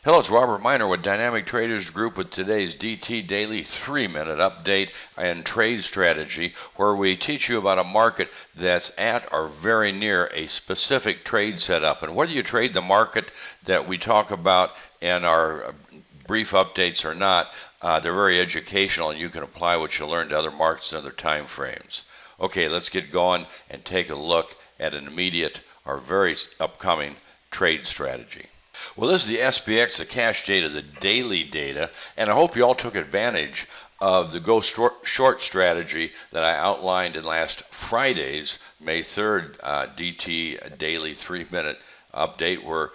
Hello, it's Robert Miner with Dynamic Traders Group with today's DT Daily 3-minute update and trade strategy, where we teach you about a market that's at or very near a specific trade setup. And whether you trade the market that we talk about in our brief updates or not, they're very educational, and you can apply what you learned to other markets and other time frames. Okay, let's get going and take a look at an immediate or very upcoming trade strategy. Well, this is the SPX, the cash data, the daily data, and I hope you all took advantage of the go short strategy that I outlined in last Friday's May 3rd DT Daily 3-minute update, where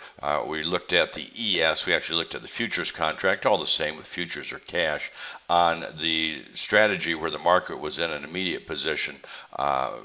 we looked at the ES. We actually looked at the futures contract, all the same with futures or cash, on the strategy where the market was in an immediate position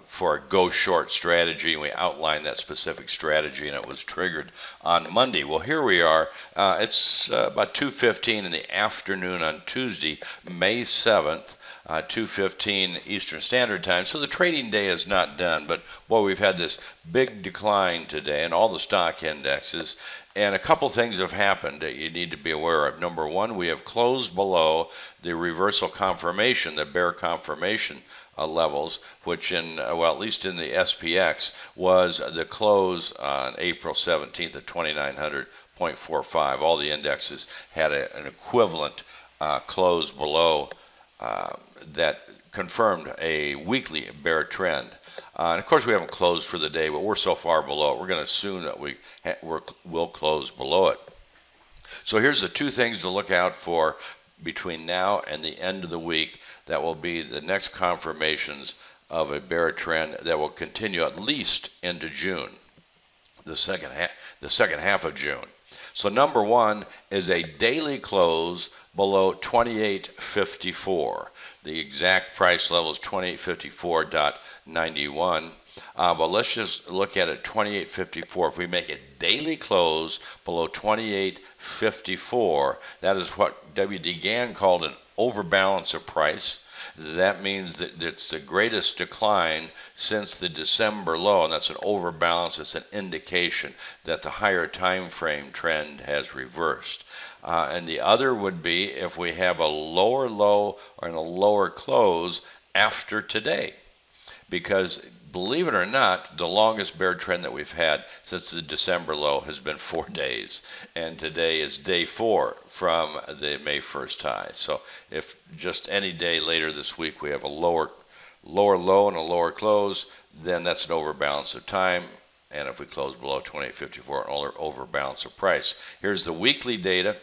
for a go short strategy. And we outlined that specific strategy, and it was triggered on Monday. Well, here we are. It's about 2:15 in the afternoon on Tuesday, May 7th. 2:15 Eastern Standard Time. So the trading day is not done, but boy, we've had this big decline today in all the stock indexes, and a couple things have happened that you need to be aware of. Number one, we have closed below the reversal confirmation, the bear confirmation levels, which at least in the SPX was the close on April 17th at 2900.45. All the indexes had an equivalent close below that confirmed a weekly bear trend. And of course, we haven't closed for the day, but we're so far below it, we're going to assume that we'll close below it. So here's the two things to look out for between now and the end of the week. That will be the next confirmations of a bear trend that will continue at least into June, the second half of June. So number one is a daily close below 28.54. The exact price level is 28.54.91. But let's just look at it, 28.54. If we make a daily close below 28.54, that is what W.D. Gann called an overbalance of price. That means that it's the greatest decline since the December low, and that's an overbalance. It's an indication that the higher time frame trend has reversed. And the other would be if we have a lower low and a lower close after today, because believe it or not, the longest bear trend that we've had since the December low has been 4 days, and today is day 4 from the May 1st high. So if just any day later this week we have a lower low and a lower close, then that's an overbalance of time. And if we close below 28.54, an overbalance of price. Here's the weekly data.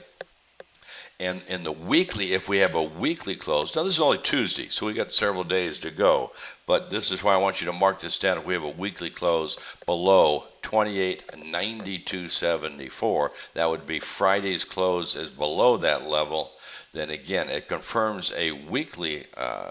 And in the weekly, if we have a weekly close, now this is only Tuesday, so we got several days to go, but this is why I want you to mark this down. If we have a weekly close below 28.9274, that would be Friday's close is below that level. Then again, it confirms a weekly,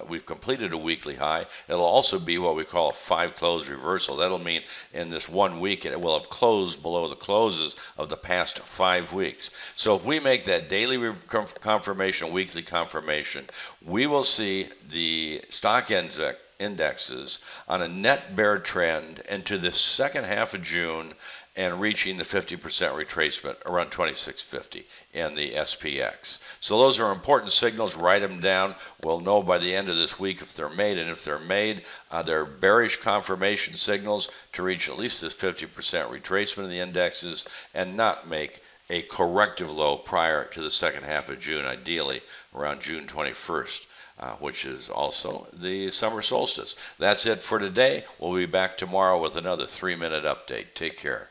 we've completed a weekly high. It'll also be what we call a 5-close reversal. That'll mean in this 1 week it will have closed below the closes of the past 5 weeks. So if we make that daily confirmation, weekly confirmation, we will see the stock indexes on a net bear trend into the second half of June and reaching the 50% retracement around 26.50 in the SPX. So those are important signals. Write them down. We'll know by the end of this week if they're made, and if they're made, they're bearish confirmation signals to reach at least this 50% retracement in the indexes and not make a corrective low prior to the second half of June, ideally around June 21st. Which is also the summer solstice. That's it for today. We'll be back tomorrow with another 3-minute update. Take care.